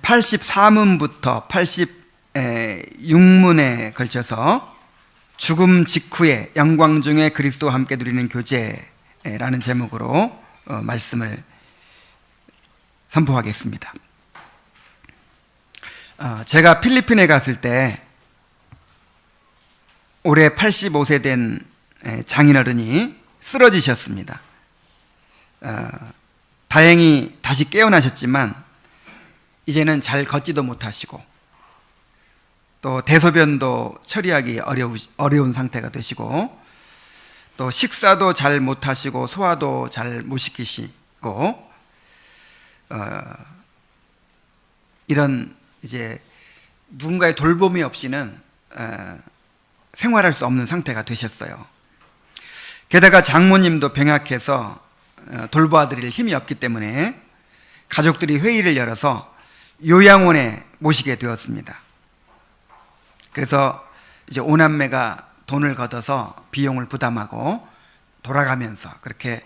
84문부터 86문에 걸쳐서 죽음 직후에 영광 중에 그리스도와 함께 누리는 교제라는 제목으로 말씀을 선포하겠습니다. 제가 필리핀에 갔을 때 올해 85세 된 장인어른이 쓰러지셨습니다. 다행히 다시 깨어나셨지만 이제는 잘 걷지도 못하시고 또 대소변도 처리하기 어려운 상태가 되시고 또 식사도 잘 못하시고 소화도 잘 못 시키시고 이런 이제 누군가의 돌봄이 없이는 생활할 수 없는 상태가 되셨어요. 게다가 장모님도 병약해서 돌봐드릴 힘이 없기 때문에 가족들이 회의를 열어서 요양원에 모시게 되었습니다. 그래서 이제 오남매가 돈을 걷어서 비용을 부담하고 돌아가면서 그렇게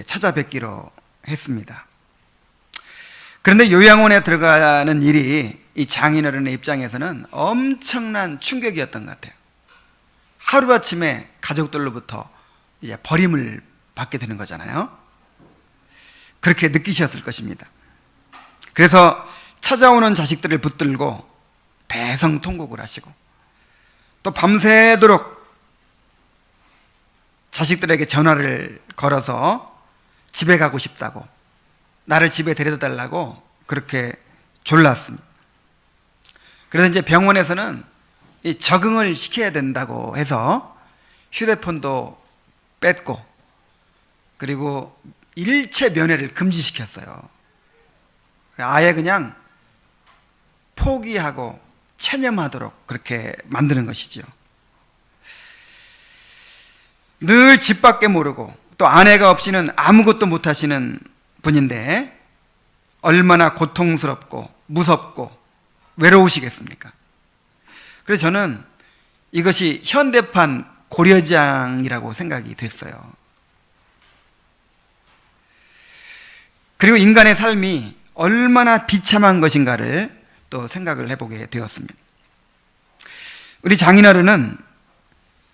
찾아뵙기로 했습니다. 그런데 요양원에 들어가는 일이 이 장인어른의 입장에서는 엄청난 충격이었던 것 같아요. 하루아침에 가족들로부터 이제 버림을 받게 되는 거잖아요. 그렇게 느끼셨을 것입니다. 그래서 찾아오는 자식들을 붙들고 대성통곡을 하시고 또 밤새도록 자식들에게 전화를 걸어서 집에 가고 싶다고, 나를 집에 데려다 달라고 그렇게 졸랐습니다. 그래서 이제 병원에서는 이 적응을 시켜야 된다고 해서 휴대폰도 뺐고 그리고 일체 면회를 금지시켰어요. 아예 그냥 포기하고 체념하도록 그렇게 만드는 것이죠. 늘 집 밖에 모르고 또 아내가 없이는 아무것도 못하시는 분인데 얼마나 고통스럽고 무섭고 외로우시겠습니까? 그래서 저는 이것이 현대판 고려장이라고 생각이 됐어요. 그리고 인간의 삶이 얼마나 비참한 것인가를 또 생각을 해보게 되었습니다. 우리 장인어른은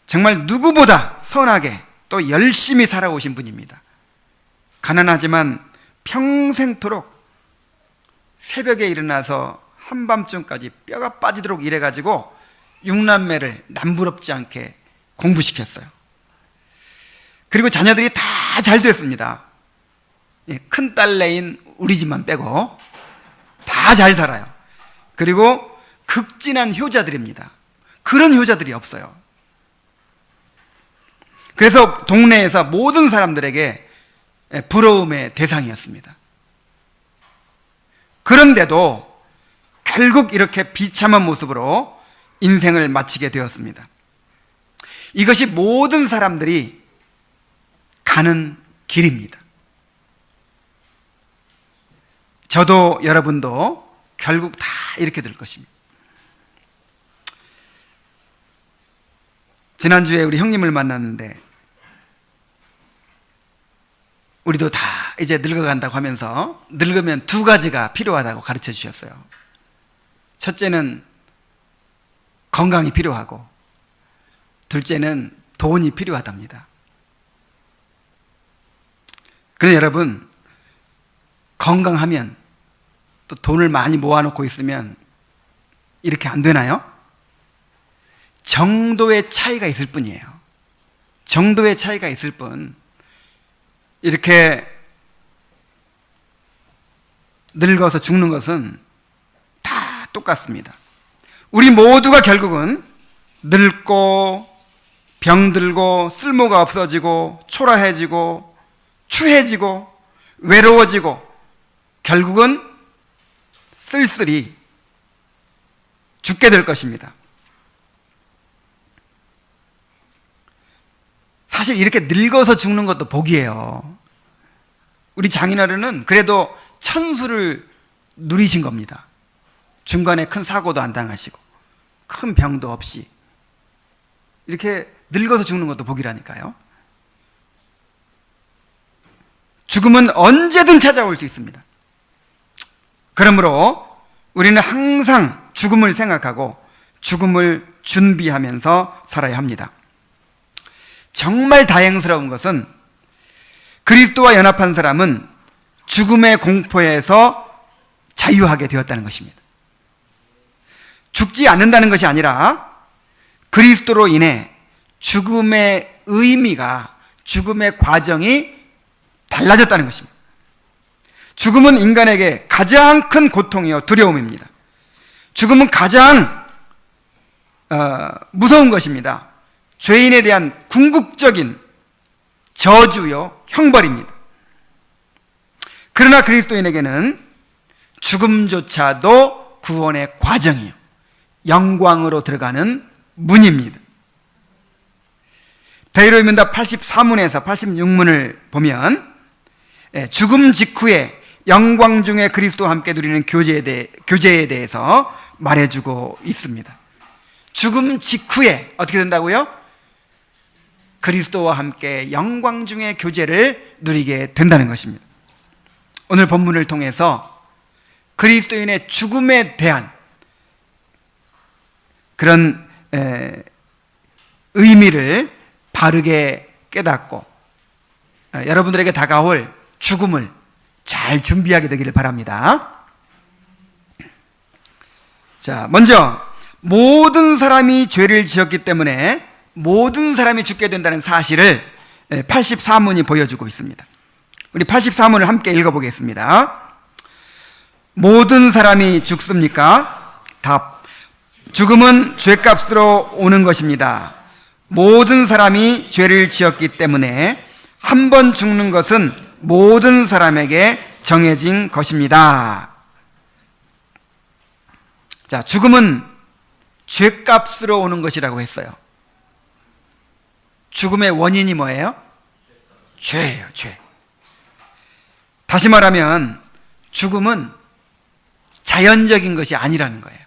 정말 누구보다 선하게 또 열심히 살아오신 분입니다. 가난하지만 평생토록 새벽에 일어나서 한밤중까지 뼈가 빠지도록 일해가지고 6남매를 남부럽지 않게 공부시켰어요. 그리고 자녀들이 다 잘 됐습니다. 큰 딸내인 우리 집만 빼고 다 잘 살아요. 그리고 극진한 효자들입니다. 그런 효자들이 없어요. 그래서 동네에서 모든 사람들에게 부러움의 대상이었습니다. 그런데도 결국 이렇게 비참한 모습으로 인생을 마치게 되었습니다. 이것이 모든 사람들이 가는 길입니다. 저도 여러분도 결국 다 이렇게 될 것입니다. 지난주에 우리 형님을 만났는데 우리도 다 이제 늙어간다고 하면서 늙으면 두 가지가 필요하다고 가르쳐 주셨어요. 첫째는 건강이 필요하고 둘째는 돈이 필요하답니다. 그런데 여러분, 건강하면 또 돈을 많이 모아놓고 있으면 이렇게 안 되나요? 정도의 차이가 있을 뿐이에요. 정도의 차이가 있을 뿐, 이렇게 늙어서 죽는 것은 다 똑같습니다. 우리 모두가 결국은 늙고 병들고 쓸모가 없어지고 초라해지고 추해지고 외로워지고 결국은 쓸쓸히 죽게 될 것입니다. 사실 이렇게 늙어서 죽는 것도 복이에요. 우리 장인어른은 그래도 천수를 누리신 겁니다. 중간에 큰 사고도 안 당하시고 큰 병도 없이 이렇게 늙어서 죽는 것도 복이라니까요. 죽음은 언제든 찾아올 수 있습니다. 그러므로 우리는 항상 죽음을 생각하고 죽음을 준비하면서 살아야 합니다. 정말 다행스러운 것은 그리스도와 연합한 사람은 죽음의 공포에서 자유하게 되었다는 것입니다. 죽지 않는다는 것이 아니라 그리스도로 인해 죽음의 의미가, 죽음의 과정이 달라졌다는 것입니다. 죽음은 인간에게 가장 큰 고통이요 두려움입니다. 죽음은 가장 무서운 것입니다. 죄인에 대한 궁극적인 저주요 형벌입니다. 그러나 그리스도인에게는 죽음조차도 구원의 과정이요 영광으로 들어가는 문입니다. 대의로이문답 84문에서 86문을 보면 죽음 직후에 영광 중에 그리스도와 함께 누리는 교제에 대해서 말해주고 있습니다. 죽음 직후에 어떻게 된다고요? 그리스도와 함께 영광 중의 교제를 누리게 된다는 것입니다. 오늘 본문을 통해서 그리스도인의 죽음에 대한 그런 의미를 바르게 깨닫고 여러분들에게 다가올 죽음을 잘 준비하게 되기를 바랍니다. 자, 먼저 모든 사람이 죄를 지었기 때문에 모든 사람이 죽게 된다는 사실을 84문이 보여주고 있습니다. 우리 84문을 함께 읽어보겠습니다. 모든 사람이 죽습니까? 답. 죽음은 죄값으로 오는 것입니다. 모든 사람이 죄를 지었기 때문에 한 번 죽는 것은 모든 사람에게 정해진 것입니다. 자, 죽음은 죄값으로 오는 것이라고 했어요. 죽음의 원인이 뭐예요? 죄예요, 죄. 다시 말하면 죽음은 자연적인 것이 아니라는 거예요.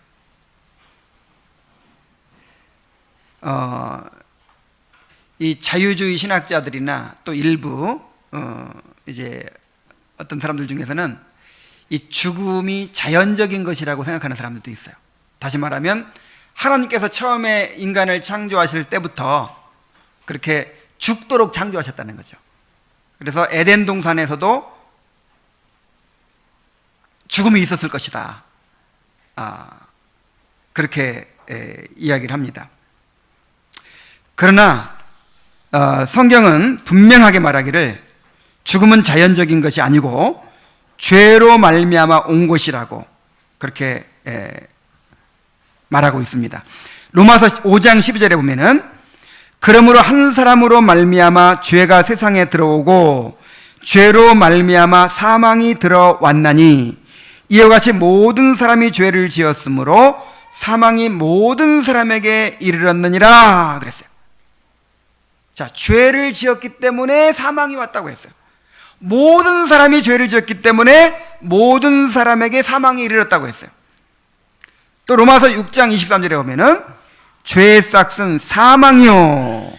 이 자유주의 신학자들이나 또 일부 이제 어떤 사람들 중에서는 이 죽음이 자연적인 것이라고 생각하는 사람들도 있어요. 다시 말하면 하나님께서 처음에 인간을 창조하실 때부터 그렇게 죽도록 창조하셨다는 거죠. 그래서 에덴 동산에서도 죽음이 있었을 것이다. 그렇게 이야기를 합니다. 그러나 성경은 분명하게 말하기를 죽음은 자연적인 것이 아니고 죄로 말미암아 온 것이라고 그렇게 말하고 있습니다. 로마서 5장 12절에 보면은 그러므로 한 사람으로 말미암아 죄가 세상에 들어오고 죄로 말미암아 사망이 들어왔나니 이와 같이 모든 사람이 죄를 지었으므로 사망이 모든 사람에게 이르렀느니라 그랬어요. 자, 죄를 지었기 때문에 사망이 왔다고 했어요. 모든 사람이 죄를 지었기 때문에 모든 사람에게 사망이 이르렀다고 했어요. 또 로마서 6장 23절에 보면은 죄의 싹은 사망이요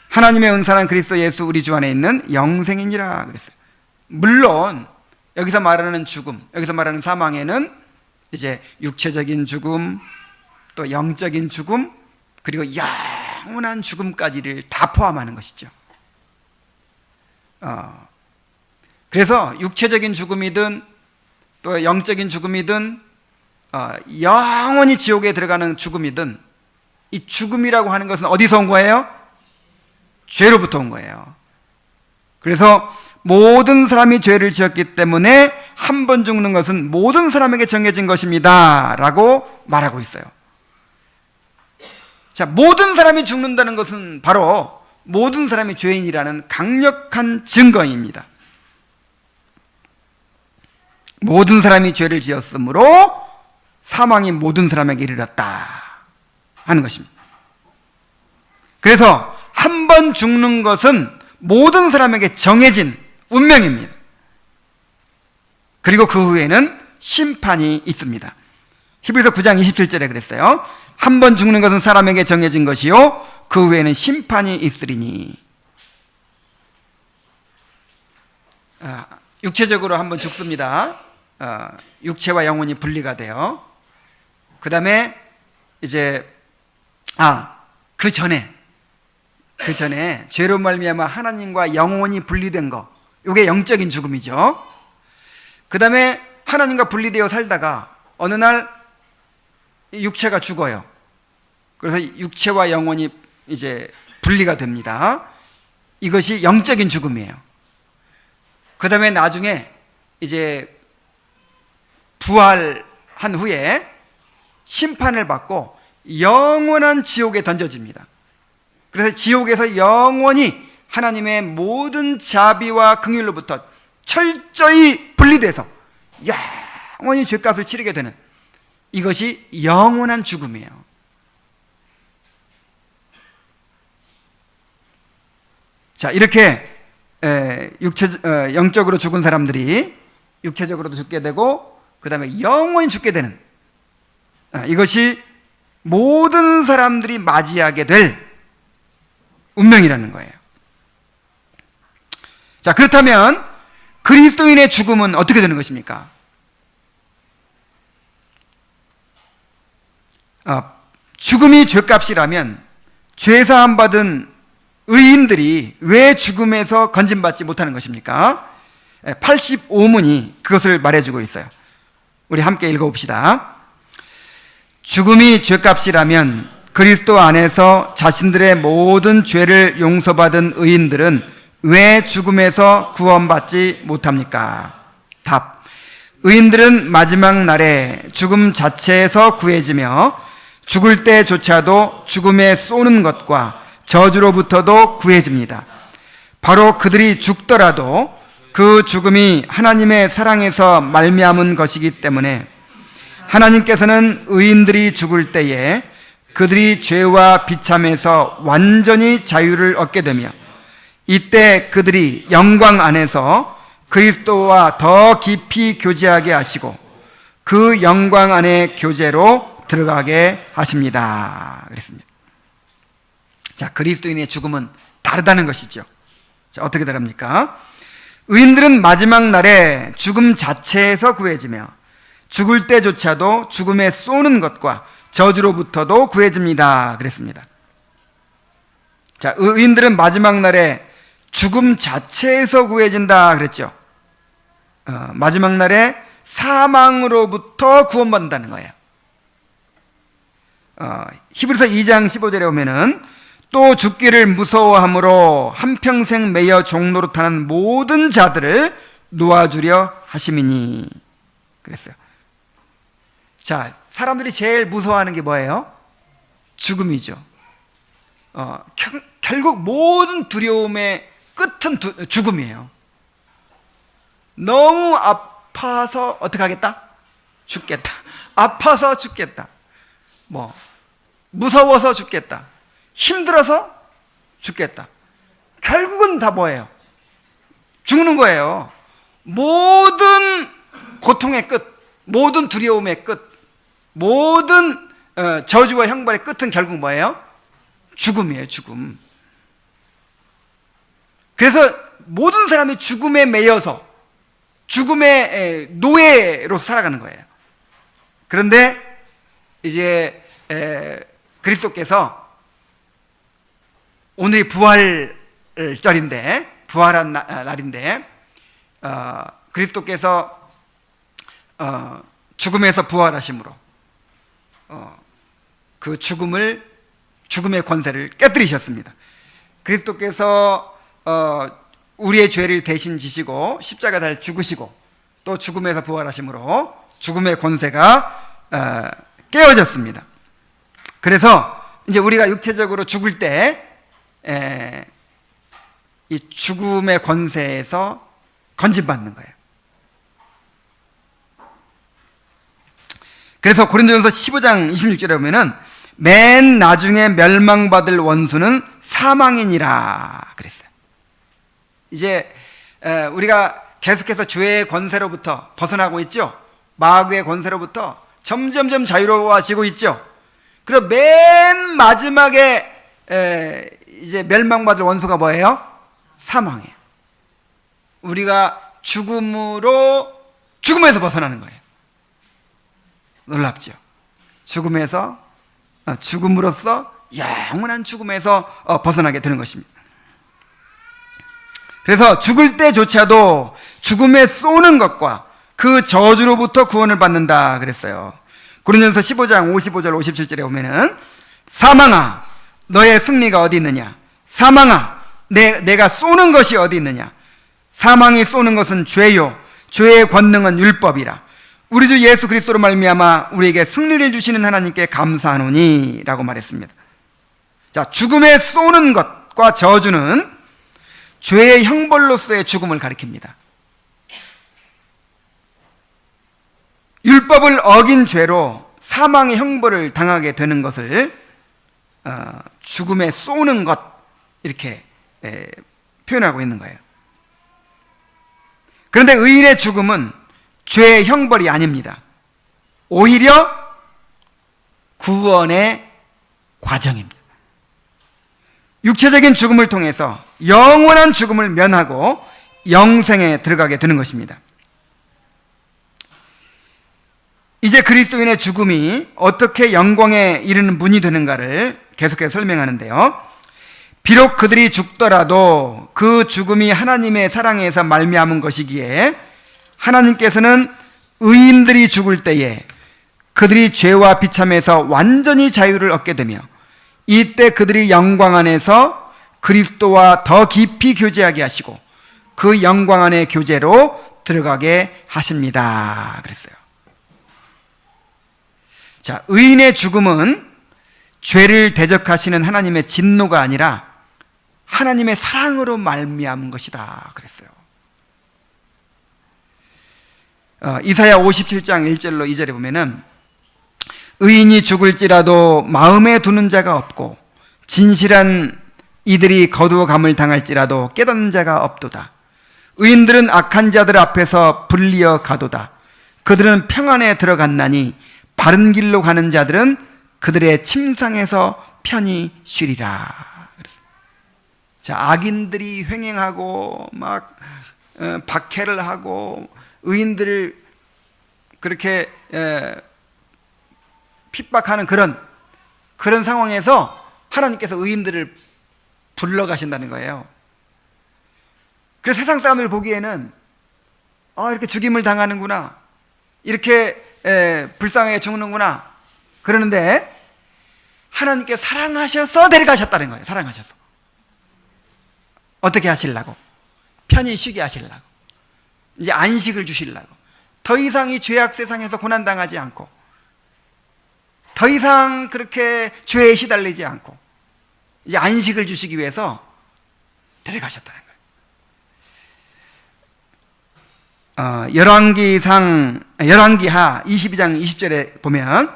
하나님의 은사는 그리스도 예수 우리 주 안에 있는 영생이니라 그랬어요. 물론 여기서 말하는 죽음, 여기서 말하는 사망에는 이제 육체적인 죽음, 또 영적인 죽음, 그리고 영원한 죽음까지를 다 포함하는 것이죠. 그래서 육체적인 죽음이든 또 영적인 죽음이든 영원히 지옥에 들어가는 죽음이든 이 죽음이라고 하는 것은 어디서 온 거예요? 죄로부터 온 거예요. 그래서 모든 사람이 죄를 지었기 때문에 한 번 죽는 것은 모든 사람에게 정해진 것입니다 라고 말하고 있어요. 자, 모든 사람이 죽는다는 것은 바로 모든 사람이 죄인이라는 강력한 증거입니다. 모든 사람이 죄를 지었으므로 사망이 모든 사람에게 이르렀다 하는 것입니다. 그래서 한 번 죽는 것은 모든 사람에게 정해진 운명입니다. 그리고 그 후에는 심판이 있습니다. 히브리서 9장 27절에 그랬어요. 한 번 죽는 것은 사람에게 정해진 것이요 그 후에는 심판이 있으리니. 육체적으로 한 번 죽습니다. 육체와 영혼이 분리가 돼요. 그 다음에 이제 그 전에 죄로 말미암아 하나님과 영혼이 분리된 거, 이게 영적인 죽음이죠. 그 다음에 하나님과 분리되어 살다가 어느 날 육체가 죽어요. 그래서 육체와 영혼이 이제 분리가 됩니다. 이것이 영적인 죽음이에요. 그 다음에 나중에 이제 부활한 후에 심판을 받고 영원한 지옥에 던져집니다. 그래서 지옥에서 영원히 하나님의 모든 자비와 긍휼로부터 철저히 분리돼서 영원히 죄값을 치르게 되는, 이것이 영원한 죽음이에요. 자, 이렇게 영적으로 죽은 사람들이 육체적으로도 죽게 되고 그 다음에 영원히 죽게 되는, 이것이 모든 사람들이 맞이하게 될 운명이라는 거예요. 자, 그렇다면 그리스도인의 죽음은 어떻게 되는 것입니까? 죽음이 죄값이라면 죄사함 받은 의인들이 왜 죽음에서 건짐받지 못하는 것입니까? 85문이 그것을 말해주고 있어요. 우리 함께 읽어봅시다. 죽음이 죄값이라면 그리스도 안에서 자신들의 모든 죄를 용서받은 의인들은 왜 죽음에서 구원받지 못합니까? 답. 의인들은 마지막 날에 죽음 자체에서 구해지며 죽을 때조차도 죽음에 쏘는 것과 저주로부터도 구해집니다. 바로 그들이 죽더라도 그 죽음이 하나님의 사랑에서 말미암은 것이기 때문에 하나님께서는 의인들이 죽을 때에 그들이 죄와 비참에서 완전히 자유를 얻게 되며 이때 그들이 영광 안에서 그리스도와 더 깊이 교제하게 하시고 그 영광 안의 교제로 들어가게 하십니다. 그랬습니다. 자, 그리스도인의 죽음은 다르다는 것이죠. 자, 어떻게 다릅니까? 의인들은 마지막 날에 죽음 자체에서 구해지며 죽을 때조차도 죽음에 쏘는 것과 저주로부터도 구해집니다. 그랬습니다. 자, 의인들은 마지막 날에 죽음 자체에서 구해진다 그랬죠. 마지막 날에 사망으로부터 구원받는다는 거예요. 히브리서 2장 15절에 보면은 또 죽기를 무서워함으로 한평생 매여 종노릇하는 모든 자들을 놓아주려 하심이니 그랬어요. 자, 사람들이 제일 무서워하는 게 뭐예요? 죽음이죠. 결국 모든 두려움의 끝은 죽음이에요. 너무 아파서 어떻게 하겠다? 죽겠다. 아파서 죽겠다. 무서워서 죽겠다. 힘들어서 죽겠다. 결국은 다 뭐예요? 죽는 거예요. 모든 고통의 끝, 모든 두려움의 끝, 모든 저주와 형벌의 끝은 결국 뭐예요? 죽음이에요. 죽음. 그래서 모든 사람이 죽음에 매여서 죽음의 노예로 살아가는 거예요. 그런데 이제 그리스도께서 오늘이 부활절인데, 부활한 날인데, 그리스도께서 죽음에서 부활하심으로 그 죽음의 권세를 깨뜨리셨습니다. 그리스도께서 우리의 죄를 대신 지시고 십자가 달 죽으시고 또 죽음에서 부활하심으로 죽음의 권세가 깨어졌습니다. 그래서 이제 우리가 육체적으로 죽을 때 이 죽음의 권세에서 건진받는 거예요. 그래서 고린도전서 15장 26절에 보면은 맨 나중에 멸망받을 원수는 사망이니라 그랬어요. 이제 우리가 계속해서 죄의 권세로부터 벗어나고 있죠. 마귀의 권세로부터 점점점 자유로워지고 있죠. 그리고 맨 마지막에 이제 멸망받을 원수가 뭐예요? 사망이에요. 우리가 죽음으로 죽음에서 벗어나는 거예요. 놀랍죠? 죽음으로써 영원한 죽음에서 벗어나게 되는 것입니다. 그래서 죽을 때조차도 죽음에 쏘는 것과 그 저주로부터 구원을 받는다 그랬어요. 고린도전서 15장 55절 57절에 보면은 사망아 너의 승리가 어디 있느냐, 사망아 내가 쏘는 것이 어디 있느냐, 사망이 쏘는 것은 죄요 죄의 권능은 율법이라. 우리 주 예수 그리스도로 말미암아 우리에게 승리를 주시는 하나님께 감사하노니 라고 말했습니다. 자, 죽음에 쏘는 것과 저주는 죄의 형벌로서의 죽음을 가리킵니다. 율법을 어긴 죄로 사망의 형벌을 당하게 되는 것을 죽음에 쏘는 것 이렇게 표현하고 있는 거예요. 그런데 의인의 죽음은 죄의 형벌이 아닙니다. 오히려 구원의 과정입니다. 육체적인 죽음을 통해서 영원한 죽음을 면하고 영생에 들어가게 되는 것입니다. 이제 그리스도인의 죽음이 어떻게 영광에 이르는 문이 되는가를 계속해서 설명하는데요. 비록 그들이 죽더라도 그 죽음이 하나님의 사랑에서 말미암은 것이기에 하나님께서는 의인들이 죽을 때에 그들이 죄와 비참에서 완전히 자유를 얻게 되며 이때 그들이 영광 안에서 그리스도와 더 깊이 교제하게 하시고 그 영광 안의 교제로 들어가게 하십니다 그랬어요. 자, 의인의 죽음은 죄를 대적하시는 하나님의 진노가 아니라 하나님의 사랑으로 말미암은 것이다 그랬어요. 이사야 57장 1절로 2절에 보면은 의인이 죽을지라도 마음에 두는 자가 없고 진실한 이들이 거두어감을 당할지라도 깨닫는 자가 없도다. 의인들은 악한 자들 앞에서 불리어 가도다. 그들은 평안에 들어갔나니 바른 길로 가는 자들은 그들의 침상에서 편히 쉬리라. 자, 악인들이 횡행하고 막 박해를 하고 의인들을 그렇게 핍박하는 그런 상황에서 하나님께서 의인들을 불러가신다는 거예요. 그래서 세상 사람들 보기에는 이렇게 죽임을 당하는구나, 이렇게 불쌍하게 죽는구나 그러는데 하나님께 사랑하셔서 데려가셨다는 거예요. 사랑하셔서. 어떻게 하시려고? 편히 쉬게 하시려고. 이제 안식을 주시려고. 더 이상 이 죄악 세상에서 고난당하지 않고 더 이상 그렇게 죄에 시달리지 않고 이제 안식을 주시기 위해서 데려가셨다는 거예요. 열왕기하 22장 20절에 보면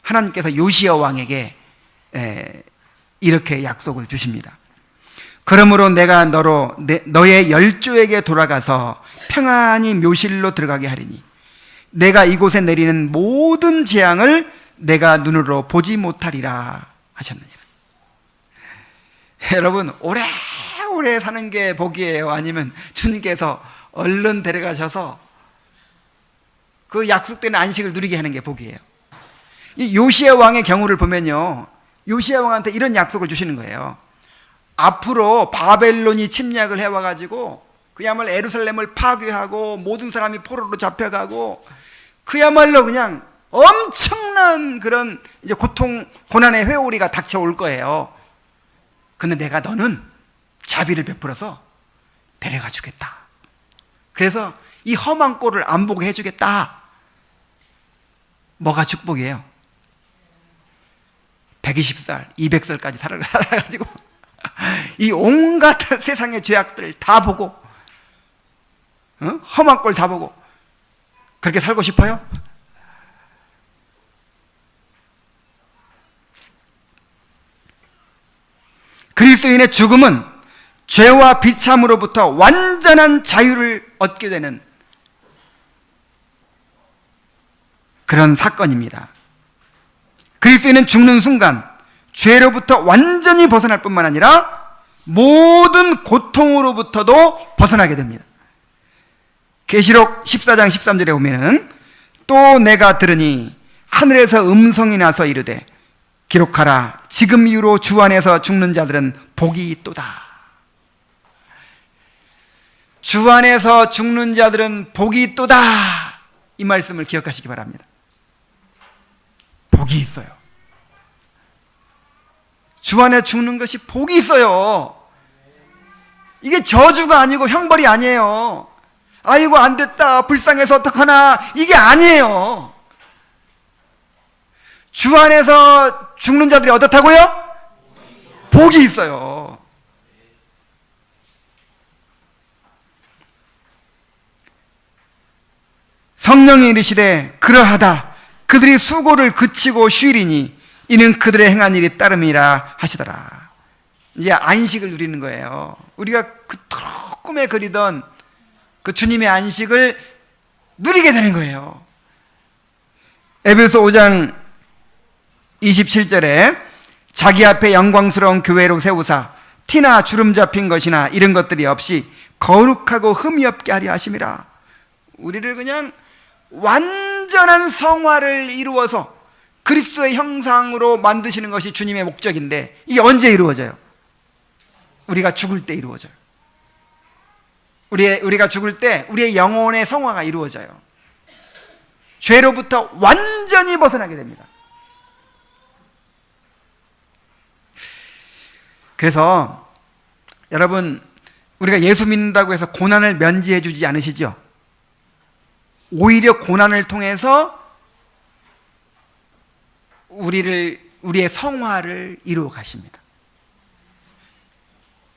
하나님께서 요시야 왕에게 이렇게 약속을 주십니다. 그러므로 내가 너의 열조에게 돌아가서 평안히 묘실로 들어가게 하리니 내가 이곳에 내리는 모든 재앙을 내가 눈으로 보지 못하리라 하셨느니라. 여러분, 오래오래 사는 게 복이에요? 아니면 주님께서 얼른 데려가셔서 그 약속된 안식을 누리게 하는 게 복이에요? 이 요시야 왕의 경우를 보면요, 요시야 왕한테 이런 약속을 주시는 거예요. 앞으로 바벨론이 침략을 해와가지고 그야말로 예루살렘을 파괴하고 모든 사람이 포로로 잡혀가고 그야말로 그냥 엄청난 그런 이제 고통, 고난의 회오리가 닥쳐올 거예요. 근데 내가 너는 자비를 베풀어서 데려가 주겠다. 그래서 이 험한 꼴을 안 보게 해주겠다. 뭐가 축복이에요? 120살, 200살까지 살아가지고 이 온갖 세상의 죄악들을 다 보고 험한 꼴 다 보고 그렇게 살고 싶어요? 그리스도인의 죽음은 죄와 비참으로부터 완전한 자유를 얻게 되는 그런 사건입니다. 그리스도인은 죽는 순간 죄로부터 완전히 벗어날 뿐만 아니라 모든 고통으로부터도 벗어나게 됩니다. 계시록 14장 13절에 보면은 또 내가 들으니 하늘에서 음성이 나서 이르되 기록하라. 지금 이후로 주 안에서 죽는 자들은 복이 있도다. 주 안에서 죽는 자들은 복이 있도다. 이 말씀을 기억하시기 바랍니다. 복이 있어요. 주 안에 죽는 것이 복이 있어요. 이게 저주가 아니고 형벌이 아니에요. 아이고 안 됐다, 불쌍해서 어떡하나, 이게 아니에요. 주 안에서 죽는 자들이 어떻다고요? 복이 있어요. 성령이 이르시되 그러하다. 그들이 수고를 그치고 쉬리니 이는 그들의 행한 일이 따름이라 하시더라. 이제 안식을 누리는 거예요. 우리가 그토록 꿈에 그리던 그 주님의 안식을 누리게 되는 거예요. 에베소 5장 27절에 자기 앞에 영광스러운 교회로 세우사 티나 주름 잡힌 것이나 이런 것들이 없이 거룩하고 흠이 없게 하려 하심이라. 우리를 그냥 완전한 성화를 이루어서 그리스도의 형상으로 만드시는 것이 주님의 목적인데, 이게 언제 이루어져요? 우리가 죽을 때 이루어져요. 우리가 죽을 때 우리의 영혼의 성화가 이루어져요. 죄로부터 완전히 벗어나게 됩니다. 그래서 여러분, 우리가 예수 믿는다고 해서 고난을 면제해 주지 않으시죠? 오히려 고난을 통해서 우리의 성화를 이루어 가십니다.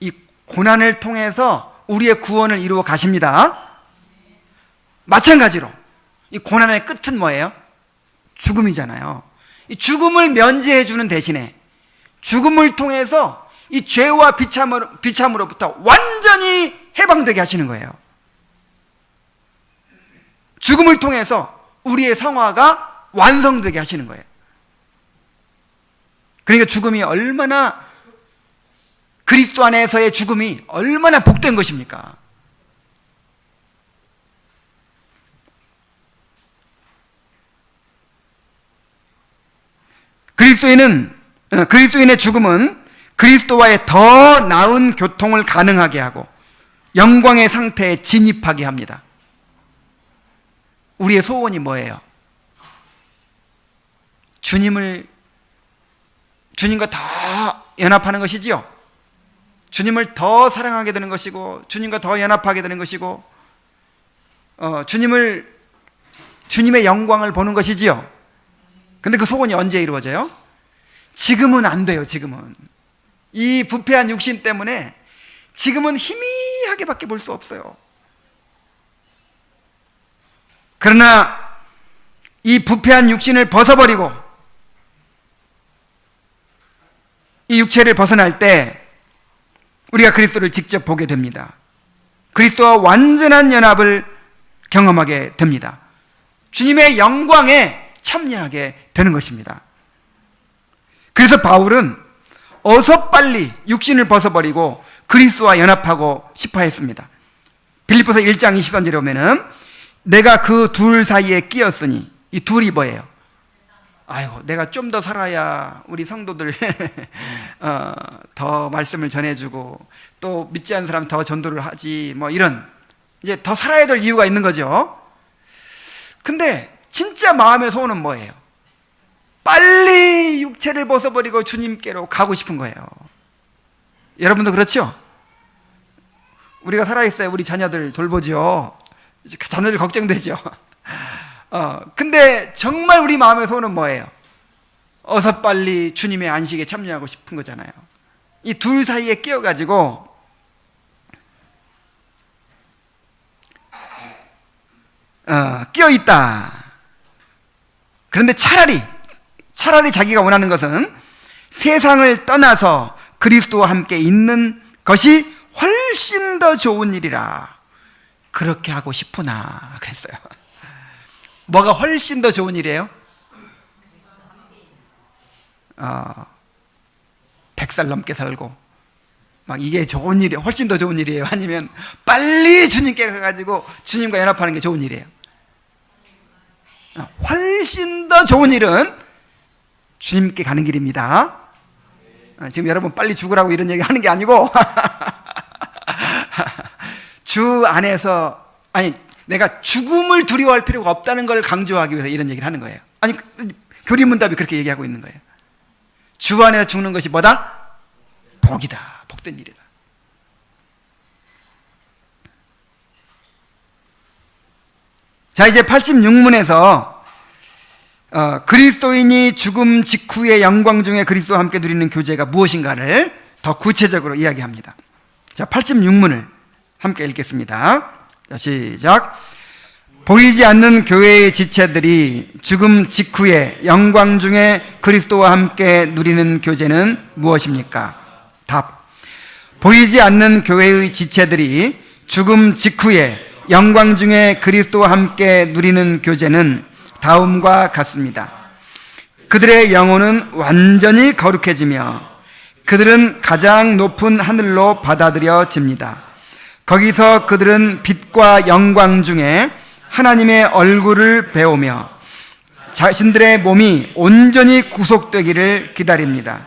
이 고난을 통해서 우리의 구원을 이루어 가십니다. 마찬가지로 이 고난의 끝은 뭐예요? 죽음이잖아요. 이 죽음을 면제해 주는 대신에 죽음을 통해서 이 죄와 비참으로부터 완전히 해방되게 하시는 거예요. 죽음을 통해서 우리의 성화가 완성되게 하시는 거예요. 그러니까 죽음이 얼마나, 그리스도 안에서의 죽음이 얼마나 복된 것입니까? 그리스도인의 죽음은 그리스도와의 더 나은 교통을 가능하게 하고 영광의 상태에 진입하게 합니다. 우리의 소원이 뭐예요? 주님과 더 연합하는 것이지요. 주님을 더 사랑하게 되는 것이고, 주님과 더 연합하게 되는 것이고, 주님의 영광을 보는 것이지요. 근데 그 소원이 언제 이루어져요? 지금은 안 돼요. 지금은 이 부패한 육신 때문에 지금은 희미하게밖에 볼 수 없어요. 그러나 이 부패한 육신을 벗어버리고 이 육체를 벗어날 때 우리가 그리스도를 직접 보게 됩니다. 그리스도와 완전한 연합을 경험하게 됩니다. 주님의 영광에 참여하게 되는 것입니다. 그래서 바울은 어서 빨리 육신을 벗어버리고 그리스도와 연합하고 싶어 했습니다. 빌립보서 1장 23절에 보면은 내가 그 둘 사이에 끼었으니, 이 둘이 뭐예요? 아이고, 내가 좀 더 살아야 우리 성도들 더 말씀을 전해주고 또 믿지 않는 사람 더 전도를 하지, 뭐 이런, 이제 더 살아야 될 이유가 있는 거죠. 근데 진짜 마음의 소원은 뭐예요? 빨리 육체를 벗어버리고 주님께로 가고 싶은 거예요. 여러분도 그렇죠? 우리가 살아있어야 우리 자녀들 돌보죠. 자녀들 걱정되죠. 근데 정말 우리 마음의 소원은 뭐예요? 어서 빨리 주님의 안식에 참여하고 싶은 거잖아요. 이 둘 사이에 끼어가지고 끼어있다. 그런데 차라리 자기가 원하는 것은 세상을 떠나서 그리스도와 함께 있는 것이 훨씬 더 좋은 일이라 그렇게 하고 싶구나 그랬어요. 뭐가 훨씬 더 좋은 일이에요? 100살 넘게 살고 막 이게 좋은 일이 훨씬 더 좋은 일이에요? 아니면 빨리 주님께 가가지고 주님과 연합하는 게 좋은 일이에요? 훨씬 더 좋은 일은 주님께 가는 길입니다. 지금 여러분 빨리 죽으라고 이런 얘기 하는 게 아니고 주 안에서, 아니 내가 죽음을 두려워할 필요가 없다는 걸 강조하기 위해서 이런 얘기를 하는 거예요. 아니 교리문답이 그렇게 얘기하고 있는 거예요. 주 안에서 죽는 것이 뭐다? 복이다. 복된 일이다. 자, 이제 86문에서 그리스도인이 죽음 직후의 영광 중에 그리스도와 함께 누리는 교제가 무엇인가를 더 구체적으로 이야기합니다. 자, 86문을 함께 읽겠습니다. 자, 시작. 보이지 않는 교회의 지체들이 죽음 직후의 영광 중에 그리스도와 함께 누리는 교제는 무엇입니까? 답. 보이지 않는 교회의 지체들이 죽음 직후에 영광 중에 그리스도와 함께 누리는 교제는 다음과 같습니다. 그들의 영혼은 완전히 거룩해지며 그들은 가장 높은 하늘로 받아들여집니다. 거기서 그들은 빛과 영광 중에 하나님의 얼굴을 배우며 자신들의 몸이 온전히 구속되기를 기다립니다.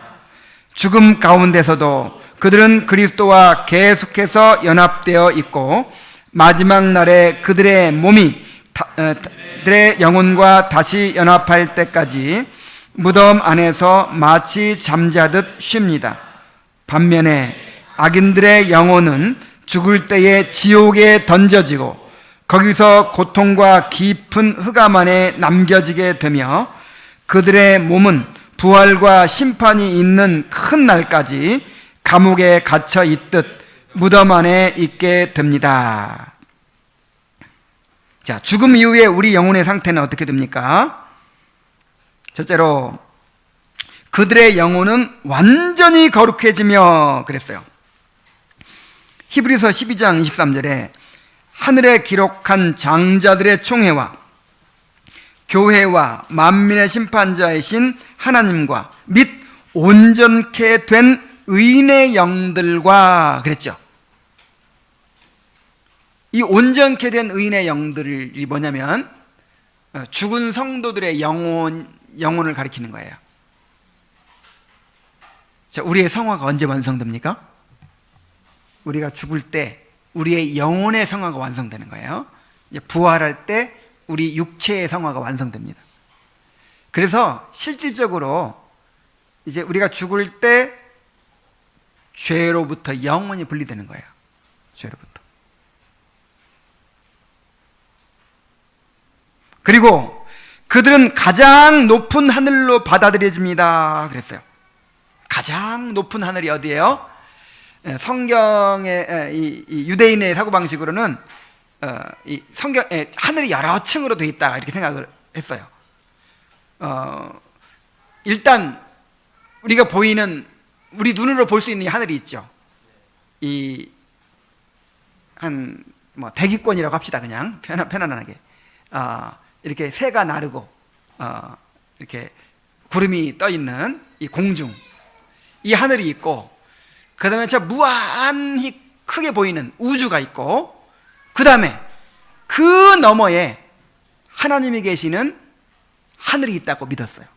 죽음 가운데서도 그들은 그리스도와 계속해서 연합되어 있고 마지막 날에 그들의 몸이 그들의 영혼과 다시 연합할 때까지 무덤 안에서 마치 잠자듯 쉽니다. 반면에 악인들의 영혼은 죽을 때에 지옥에 던져지고 거기서 고통과 깊은 흑암 안에 남겨지게 되며 그들의 몸은 부활과 심판이 있는 큰 날까지 감옥에 갇혀 있듯 무덤 안에 있게 됩니다. 자, 죽음 이후에 우리 영혼의 상태는 어떻게 됩니까? 첫째로 그들의 영혼은 완전히 거룩해지며 그랬어요. 히브리서 12장 23절에 하늘에 기록한 장자들의 총회와 교회와 만민의 심판자이신 하나님과 및 온전케 된 의인의 영들과 그랬죠. 이 온전케 된 의인의 영들이 뭐냐면 죽은 성도들의 영혼을 가리키는 거예요. 자, 우리의 성화가 언제 완성됩니까? 우리가 죽을 때 우리의 영혼의 성화가 완성되는 거예요. 이제 부활할 때 우리 육체의 성화가 완성됩니다. 그래서 실질적으로 이제 우리가 죽을 때 죄로부터 영원히 분리되는 거예요. 죄로부터. 그리고 그들은 가장 높은 하늘로 받아들여집니다. 그랬어요. 가장 높은 하늘이 어디예요? 성경의 이 유대인의 사고방식으로는 이 성경에 하늘이 여러 층으로 되어 있다 이렇게 생각을 했어요. 일단 우리가 보이는 우리 눈으로 볼 수 있는 이 하늘이 있죠. 이 한 뭐 대기권이라고 합시다. 그냥 편안하게 이렇게 새가 나르고 이렇게 구름이 떠 있는 이 공중, 이 하늘이 있고, 그 다음에 저 무한히 크게 보이는 우주가 있고, 그 다음에 그 너머에 하나님이 계시는 하늘이 있다고 믿었어요.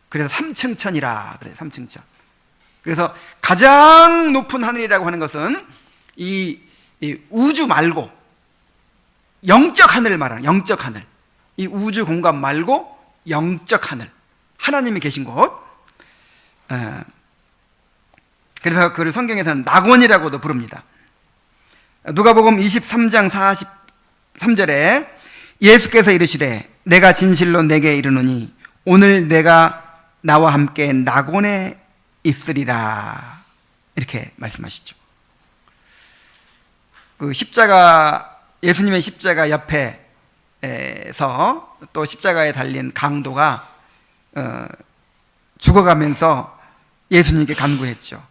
그래서 3층 천이라 그래요. 3층 천. 그래서 가장 높은 하늘이라고 하는 것은 이 우주 말고 영적 하늘을 말하는, 영적 하늘, 이 우주 공간 말고 영적 하늘, 하나님이 계신 곳. 그래서 그를 성경에서는 낙원이라고도 부릅니다. 누가복음 23장 43절에 예수께서 이르시되 내가 진실로 내게 이르노니 오늘 내가 나와 함께 낙원에 있으리라, 이렇게 말씀하시죠. 그 십자가, 예수님의 십자가 옆에서 또 십자가에 달린 강도가 죽어가면서 예수님께 간구했죠.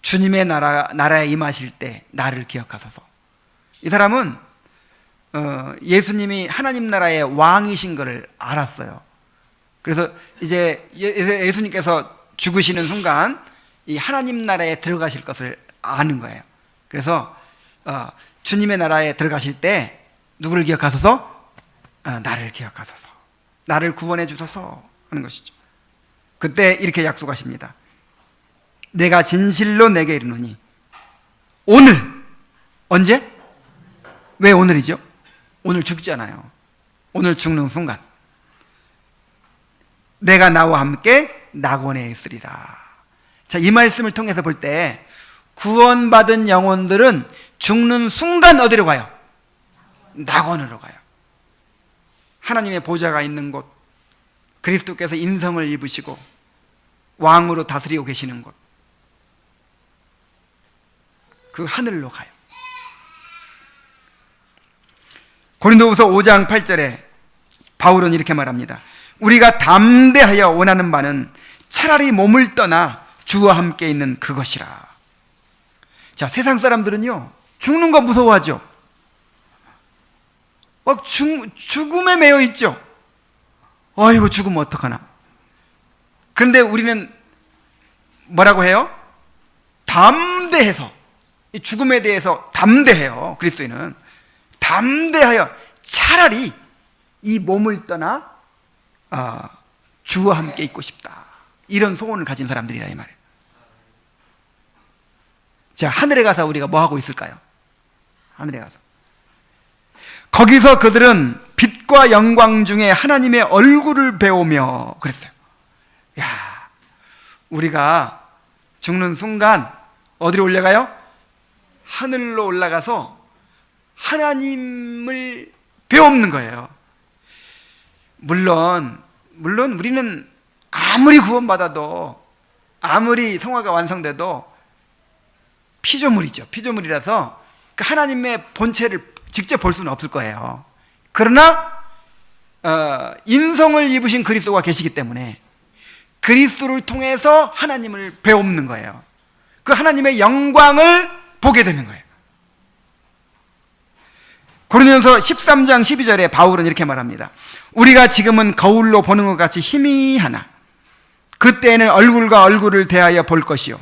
주님의 나라에 임하실 때 나를 기억하소서. 이 사람은 예수님이 하나님 나라의 왕이신 것을 알았어요. 그래서 이제 예수님께서 죽으시는 순간 이 하나님 나라에 들어가실 것을 아는 거예요. 그래서 주님의 나라에 들어가실 때 누구를 기억하소서? 나를 기억하소서, 나를 구원해 주소서 하는 것이죠. 그때 이렇게 약속하십니다. 내가 진실로 내게 이르노니 오늘. 언제? 왜 오늘이죠? 오늘 죽잖아요. 오늘 죽는 순간 내가 나와 함께 낙원에 있으리라. 자, 이 말씀을 통해서 볼 때 구원받은 영혼들은 죽는 순간 어디로 가요? 낙원으로 가요. 하나님의 보좌가 있는 곳, 그리스도께서 인성을 입으시고 왕으로 다스리고 계시는 곳, 그 하늘로 가요. 고린도후서 5장 8절에 바울은 이렇게 말합니다. 우리가 담대하여 원하는 바는 차라리 몸을 떠나 주와 함께 있는 그것이라. 자, 세상 사람들은요, 죽는 거 무서워하죠. 막 죽음에 매여 있죠. 이거 죽으면 어떡하나. 그런데 우리는 뭐라고 해요? 담대해서, 이 죽음에 대해서 담대해요. 그리스도인은 담대하여 차라리 이 몸을 떠나 주와 함께 있고 싶다, 이런 소원을 가진 사람들이라 이 말이에요. 자, 하늘에 가서 우리가 뭐 하고 있을까요? 하늘에 가서 거기서 그들은 빛과 영광 중에 하나님의 얼굴을 배우며 그랬어요. 야, 우리가 죽는 순간 어디로 올라가요? 하늘로 올라가서 하나님을 배우는 거예요. 물론 우리는 아무리 구원받아도, 아무리 성화가 완성돼도 피조물이죠. 피조물이라서 그 하나님의 본체를 직접 볼 수는 없을 거예요. 그러나 인성을 입으신 그리스도가 계시기 때문에 그리스도를 통해서 하나님을 배우는 거예요. 그 하나님의 영광을 보게 되는 거예요. 고린도전서 13장 12절에 바울은 이렇게 말합니다. 우리가 지금은 거울로 보는 것 같이 희미하나 그때에는 얼굴과 얼굴을 대하여 볼 것이요